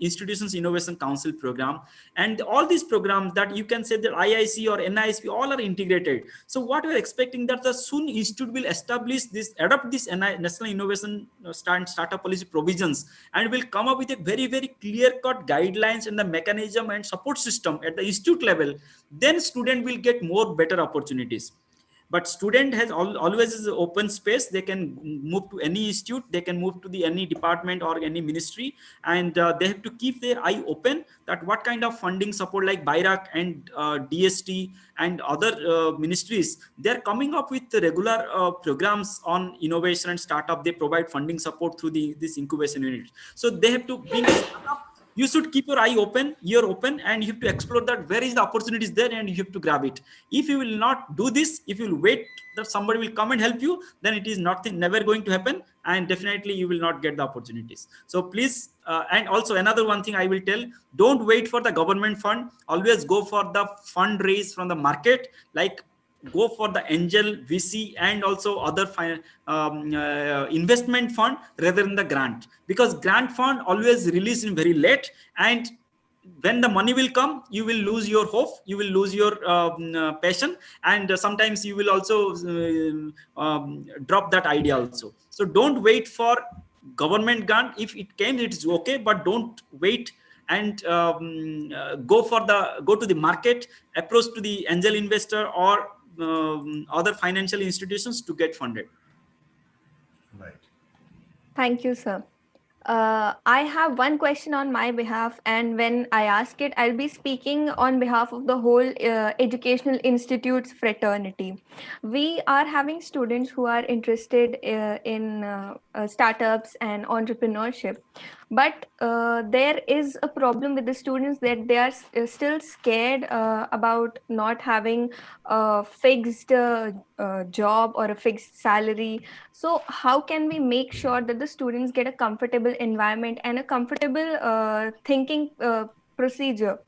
Institutions Innovation Council program. And all these programs that you can say that IIC or NISP, all are integrated. So what we're expecting that the soon institute will establish this, adopt this National Innovation Startup Policy provisions, and will come up with a very, very clear-cut guidelines and the mechanism and support system at the institute level. Then student will get more better opportunities. But student has always is open space. They can move to any institute, they can move to the any department or any ministry, and they have to keep their eye open that what kind of funding support like BIRAC and DST and other ministries, they're coming up with the regular programs on innovation and startup. They provide funding support through this incubation unit. So they have to bring startup. You should keep your eye open, ear open, and you have to explore that where is the opportunities there, and you have to grab it. If you will not do this, if you will wait that somebody will come and help you, then it is never going to happen, and definitely you will not get the opportunities. So please, and also another one thing I will tell, don't wait for the government fund. Always go for the fundraise from the market, like go for the angel, VC, and also other investment fund rather than the grant, because grant fund always release in very late, and when the money will come, you will lose your hope, you will lose your passion, and sometimes you will also drop that idea also. So don't wait for government grant. If it came, it is okay, but don't wait, and go to the market, approach to the angel investor or other financial institutions to get funded. Right. Thank you, sir. I have one question on my behalf, and when I ask it, I'll be speaking on behalf of the whole educational institutes fraternity. We are having students who are interested in startups and entrepreneurship, but there is a problem with the students that they are still scared about not having a fixed job or a fixed salary. So how can we make sure that the students get a comfortable environment and a comfortable thinking procedure?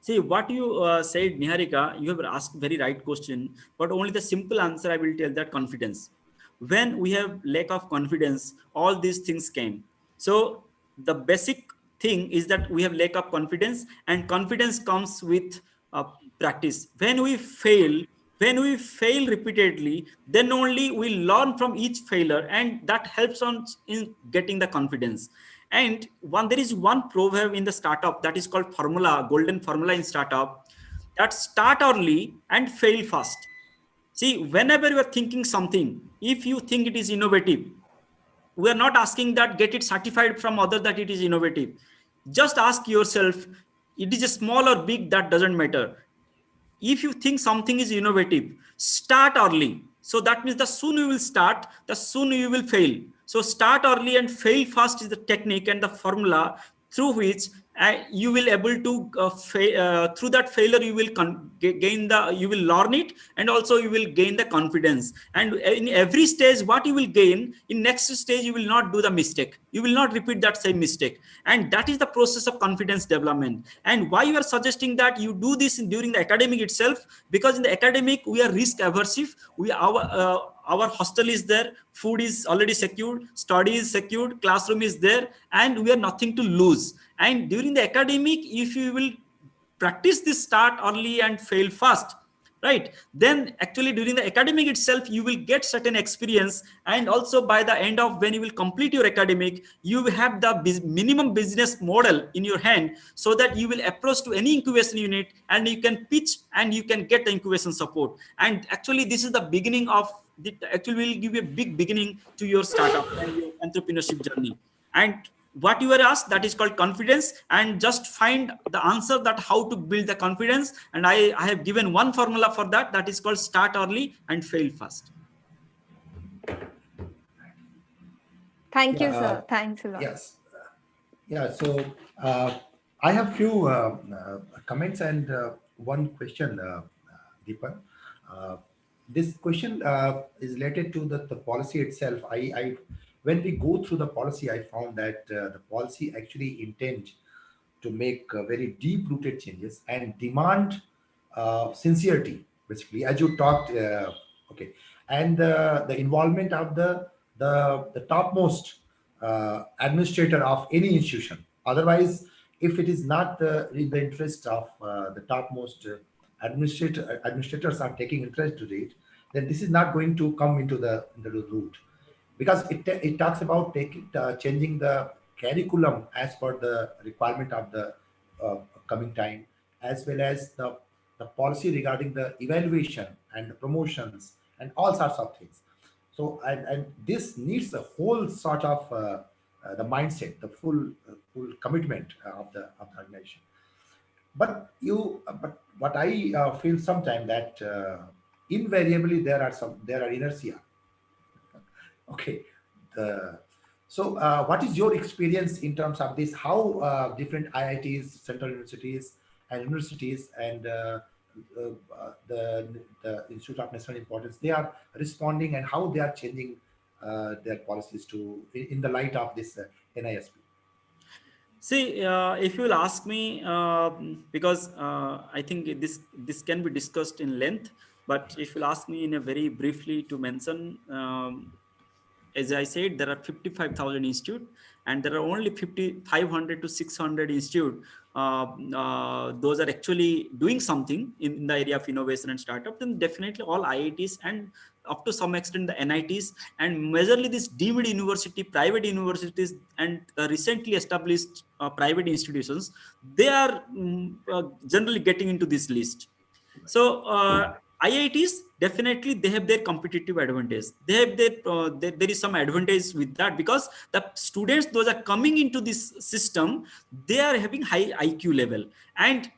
See, what you said, Niharika, you have asked very right question, but only the simple answer I will tell that confidence. When we have lack of confidence, all these things came. So the basic thing is that we have lack of confidence, and confidence comes with practice. When we fail repeatedly, then only we learn from each failure, and that helps us in getting the confidence. And there is one proverb in the startup that is called golden formula in startup, that start early and fail fast. See, whenever you are thinking something, if you think it is innovative, we are not asking that get it certified from other that it is innovative. Just ask yourself, It is a small or big, that doesn't matter. If you think something is innovative, start early. So that means the sooner you will start, the sooner you will fail. So start early and fail fast is the technique and the formula through which you will able to through that failure you will gain the, you will learn it, and also you will gain the confidence. And in every stage what you will gain, in next stage you will not do the mistake, you will not repeat that same mistake. And that is the process of confidence development. And why you are suggesting that you do this during the academic itself? Because in the academic we are risk aversive. Our hostel is there, food is already secured, study is secured, classroom is there, and we have nothing to lose. And during the academic, if you will practice this, start early and fail fast, right, then actually during the academic itself you will get certain experience. And also by the end of when you will complete your academic, you will have the minimum business model in your hand, so that you will approach to any incubation unit and you can pitch and you can get the incubation support. And actually this is the beginning of the, actually will give you a big beginning to your startup and your entrepreneurship journey. And what you were asked, that is called confidence. And just find the answer, that how to build the confidence. And I have given one formula for that, that is called start early and fail fast. Thank you, sir. Thanks a lot. Yes. So I have few comments and one question, Deepan. This question is related to the policy itself. When we go through the policy, I found that the policy actually intends to make very deep-rooted changes and demand sincerity, basically, as you talked. Okay, and the involvement of the topmost administrator of any institution. Otherwise, if it is not in the interest of the topmost administrators are taking interest to it, then this is not going to come into the root, because it talks about changing the curriculum as per the requirement of the coming time, as well as the policy regarding the evaluation and the promotions and all sorts of things. So and this needs a whole sort of the mindset, the full commitment of the organization. But what I feel sometimes that invariably there are inertia. Okay. So what is your experience in terms of this? How different IITs, central universities, and universities, and the Institute of National Importance, they are responding, and how they are changing their policies in the light of this NISP? See, if you will ask me, because I think this can be discussed in length, but if you'll ask me in a very briefly to mention, as I said, there are 55,000 institutes, and there are only 500 to 600 institutes. Those are actually doing something in the area of innovation and startup. Then definitely all IITs and up to some extent the NITs, and majorly this deemed university, private universities, and recently established private institutions, they are generally getting into this list. So IITs, definitely they have their competitive advantage. They have there is some advantage with that, because the students, those are coming into this system, they are having high IQ level, and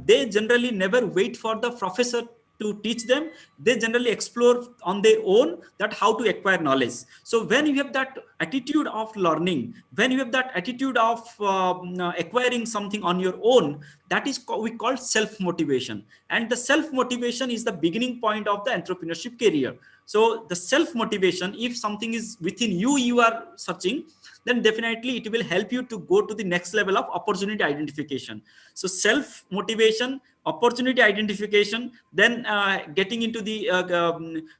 they generally never wait for the professor to teach them. They generally explore on their own that how to acquire knowledge. So when you have that attitude of learning, when you have that attitude of acquiring something on your own, that is we call self-motivation. And the self-motivation is the beginning point of the entrepreneurship career. So the self-motivation, if something is within you, you are searching, then definitely it will help you to go to the next level of opportunity identification. So self-motivation, opportunity identification, then getting into the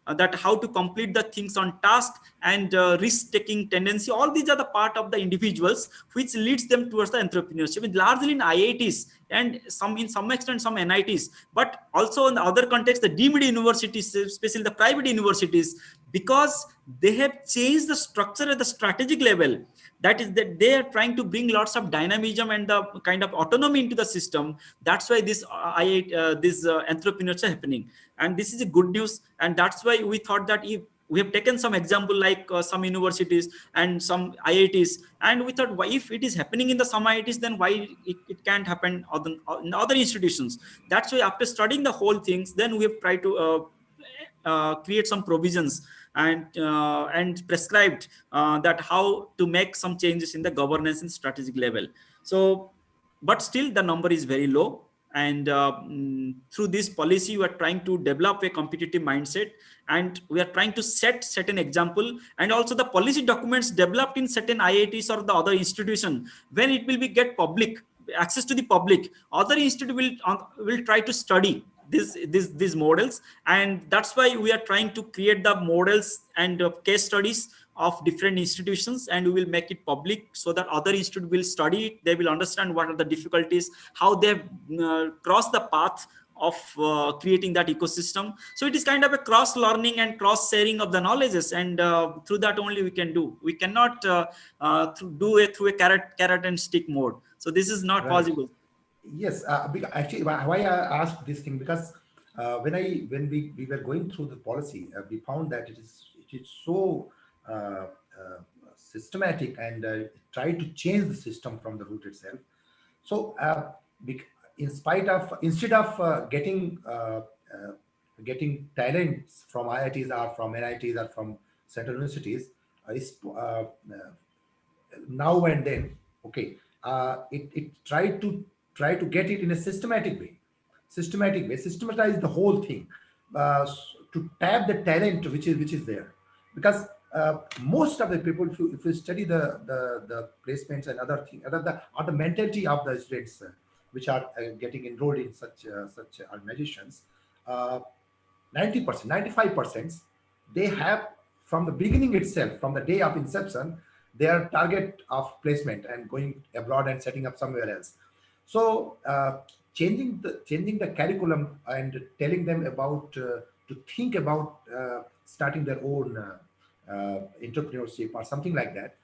that how to complete the things on task, and risk-taking tendency. All these are the part of the individuals which leads them towards the entrepreneurship. And largely in IITs and in some extent some NITs, but also in the other context, the deemed universities, especially the private universities, because they have changed the structure at the strategic level. That is that they are trying to bring lots of dynamism and the kind of autonomy into the system. That's why this entrepreneurs are happening, and this is a good news. And that's why we thought that if we have taken some example like some universities and some IITs, and we thought, why, if it is happening in the some IITs, then why it can't happen in other institutions? That's why after studying the whole things, then we have tried to create some provisions and prescribed that how to make some changes in the governance and strategic level. So, but still the number is very low. And through this policy, we are trying to develop a competitive mindset, and we are trying to set certain example. And also the policy documents developed in certain IITs or the other institution, when it will be get public access to the public, other institute will try to study these models. And that's why we are trying to create the models and case studies of different institutions, and we will make it public so that other institute will study it. They will understand what are the difficulties, how they cross the path of creating that ecosystem. So it is kind of a cross learning and cross sharing of the knowledges, and through that only we can do. We cannot do it through a carrot and stick mode. So this is not possible. Yes, actually, why I asked this thing, because when we were going through the policy, we found that it is so systematic, and try to change the system from the root itself. So instead of getting talents from IITs or from NITs or from central universities, now and then, okay, it tried to get it in a systematic way, systematize the whole thing, to tap the talent which is there. Because most of the people, if you study the placements and other things, or the mentality of the students which are getting enrolled in such organizations, 90%, 95%, they have, from the beginning itself, from the day of inception, their target of placement and going abroad and setting up somewhere else. So changing the curriculum and telling them about to think about starting their own entrepreneurship or something like that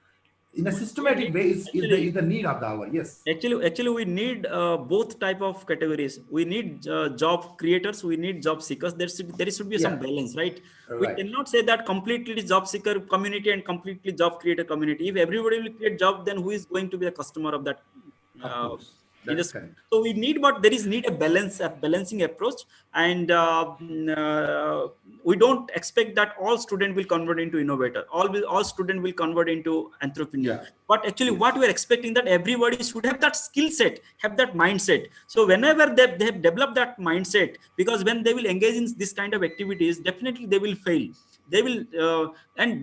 in a systematic way is the need of the hour. Yes. Actually, we need both type of categories. We need job creators. We need job seekers. There should be some balance, right? We cannot say that completely job seeker community and completely job creator community. If everybody will create job, then who is going to be the customer of that? So we need, but there is need a balancing approach, and we don't expect that all student will convert into innovator, all student will convert into entrepreneur. But actually what we are expecting, that everybody should have that skill set, have that mindset. So whenever they have developed that mindset, because when they will engage in this kind of activities, definitely they will fail. They will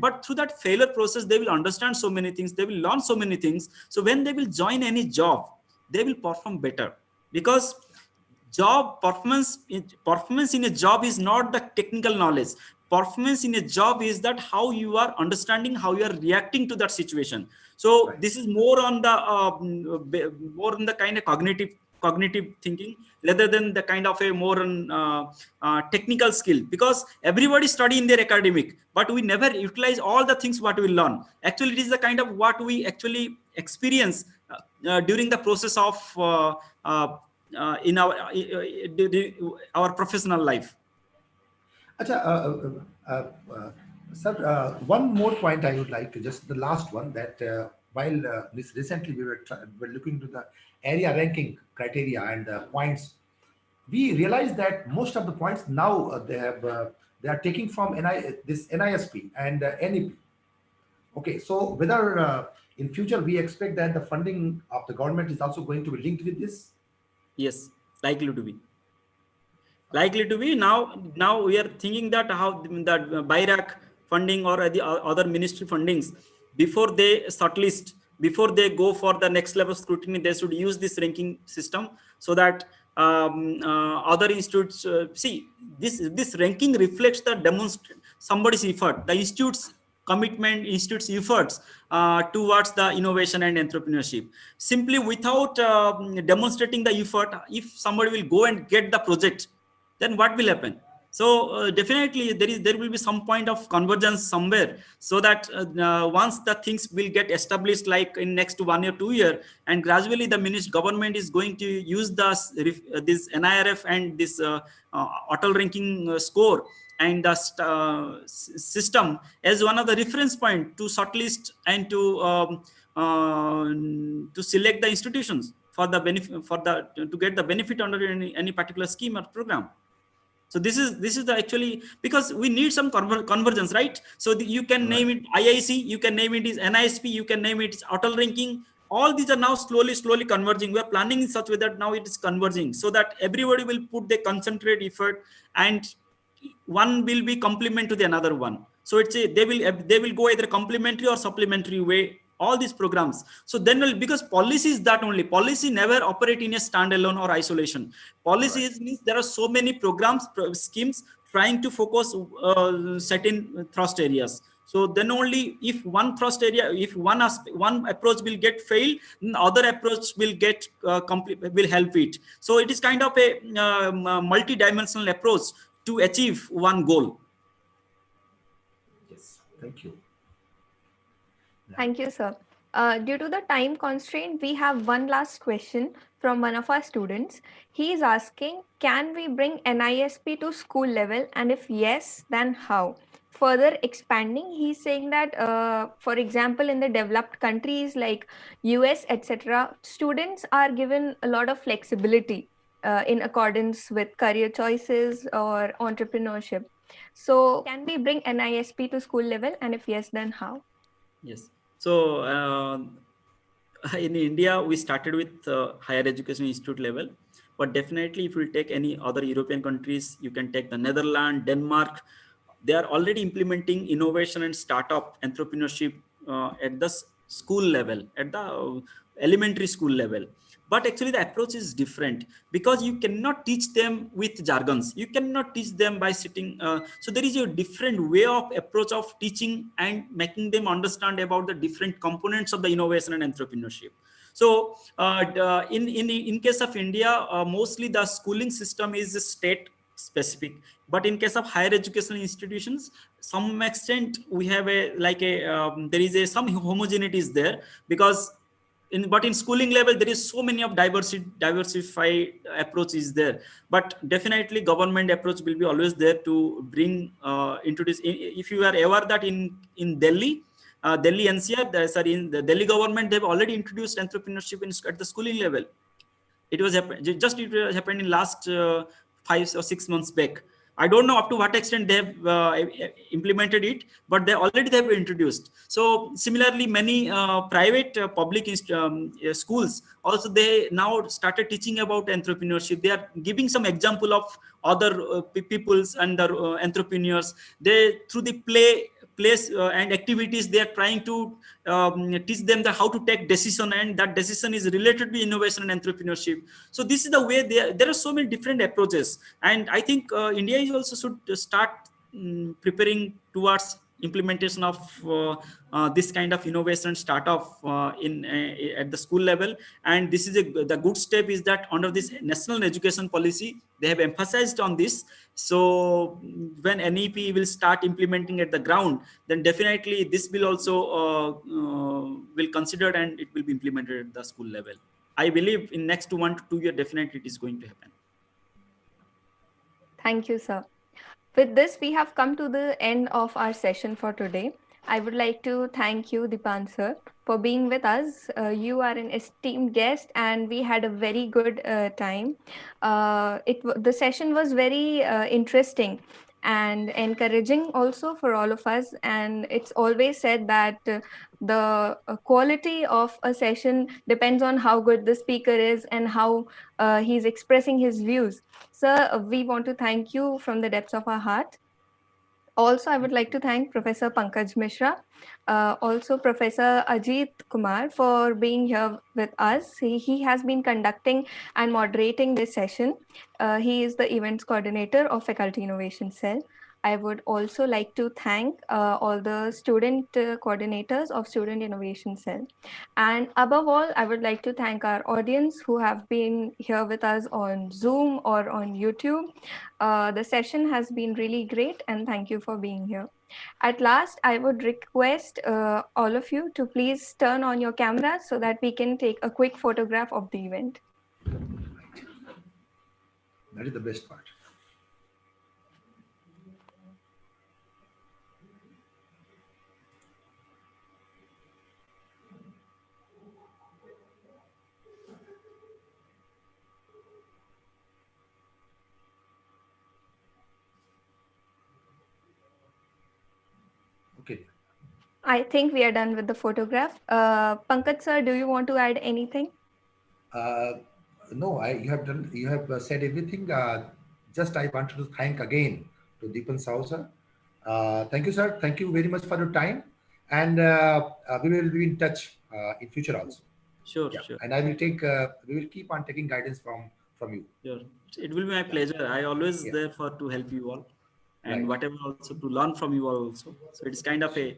but through that failure process, they will understand so many things, they will learn so many things. So when they will join any job, they will perform better, because job performance in a job is not the technical knowledge. Performance in a job is that how you are understanding, how you are reacting to that situation. So this is more on the kind of cognitive thinking, rather than the kind of a more technical skill, because everybody study in their academic, but we never utilize all the things what we learn. Actually, it is the kind of what we actually experience during the process of in our professional life. Sir, one more point I would like to, just the last one, that while recently we were looking to the area ranking criteria and the points, we realized that most of the points now they are taking from this NISP and NEP. Okay, so whether in future we expect that the funding of the government is also going to be linked with this? Yes, likely to be. Now we are thinking that how that BIRAC funding or the other ministry fundings, before they shortlist, before they go for the next level scrutiny, they should use this ranking system, so that other institutes see this ranking reflects the somebody's effort, the institute's commitment, institute's efforts towards the innovation and entrepreneurship. Simply without demonstrating the effort, if somebody will go and get the project, then what will happen? So definitely there will be some point of convergence somewhere, so that once the things will get established, like in next 1 or 2 year, and gradually the government is going to use this NIRF and this auto ranking score and the system as one of the reference point to shortlist and to select the institutions for the benefit, to get the benefit under any particular scheme or program. So this is the actually, because we need some convergence, right? So you can name it IIC, you can name it is NISP, you can name it auto ranking. All these are now slowly converging. We are planning in such a way that now it is converging, so that everybody will put their concentrate effort, and one will be complement to the another one. So it's they will go either complementary or supplementary way, all these programs. So then because policy is that only, policy never operate in a standalone or isolation. Policy means there are so many programs, schemes trying to focus certain thrust areas. So then only if one thrust area, if one approach will get failed, other approach will get will help it. So it is kind of a multi-dimensional approach to achieve one goal. Yes, thank you. Thank you, sir. Due to the time constraint, we have one last question from one of our students. He is asking, can we bring NISP to school level? And if yes, then how? Further expanding, he's saying that, for example, in the developed countries like US, etc., students are given a lot of flexibility in accordance with career choices or entrepreneurship. So can we bring NISP to school level? And if yes, then how? Yes. So in India, we started with higher education institute level, but definitely if you take any other European countries, you can take the Netherlands, Denmark, they are already implementing innovation and startup entrepreneurship at the school level, at the elementary school level. But actually the approach is different, because you cannot teach them with jargons. You cannot teach them by sitting. So there is a different way of approach of teaching and making them understand about the different components of the innovation and entrepreneurship. So in case of India, mostly the schooling system is state specific, but in case of higher educational institutions, some extent we have there is some homogeneity is there, because but in schooling level there is so many of diversified approach is there. But definitely government approach will be always there to bring introduce. If you are aware that in Delhi NCR, sorry, in the Delhi government, they've already introduced entrepreneurship at the schooling level. It was happened in last 5 or 6 months back. I don't know up to what extent they have implemented it, but they have introduced. So similarly, many private public schools also, they now started teaching about entrepreneurship. They are giving some example of other peoples and the entrepreneurs. They through the place and activities, they are trying to teach them how to take decision, and that decision is related to innovation and entrepreneurship. So this is the way there are so many different approaches, and I think India is also should start preparing towards implementation of this kind of innovation startup at the school level. And this is the good step is that under this national education policy, they have emphasized on this. So when NEP will start implementing at the ground, then definitely this will also will considered, and it will be implemented at the school level. I believe in next 1 to 2 years, definitely it is going to happen. Thank you, sir. With this, we have come to the end of our session for today. I would like to thank you, Dipan sir, for being with us. You are an esteemed guest, and we had a very good time. The session was very interesting and encouraging also for all of us. And it's always said that the quality of a session depends on how good the speaker is and how he's expressing his views. Sir, we want to thank you from the depths of our heart. Also, I would like to thank Professor Pankaj Mishra, also Professor Ajit Kumar for being here with us. He has been conducting and moderating this session. He is the events coordinator of Faculty Innovation Cell. I would also like to thank all the student coordinators of Student Innovation Cell. And above all, I would like to thank our audience who have been here with us on Zoom or on YouTube. The session has been really great, and thank you for being here. At last, I would request all of you to please turn on your cameras so that we can take a quick photograph of the event. That is the best part. Okay. I think we are done with the photograph. Pankaj sir, do you want to add anything? No, you have said everything. Just I wanted to thank again to Dipan Sahu sir. Thank you, sir. Thank you very much for your time, and we will be in touch in future also. Sure, Yeah. sure. And we will keep on taking guidance from you. Sure. It will be my pleasure. I always there for to help you all, and whatever also to learn from you all also. So it's kind of a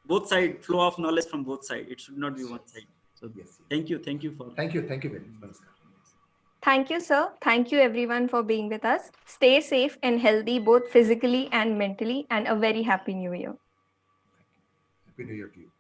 both side flow of knowledge from both sides. It should not be one side. So Yes. thank you for. Thank you very much. Thank you, sir. Thank you, everyone, for being with us. Stay safe and healthy, both physically and mentally, and a very happy new year. Happy New Year to you.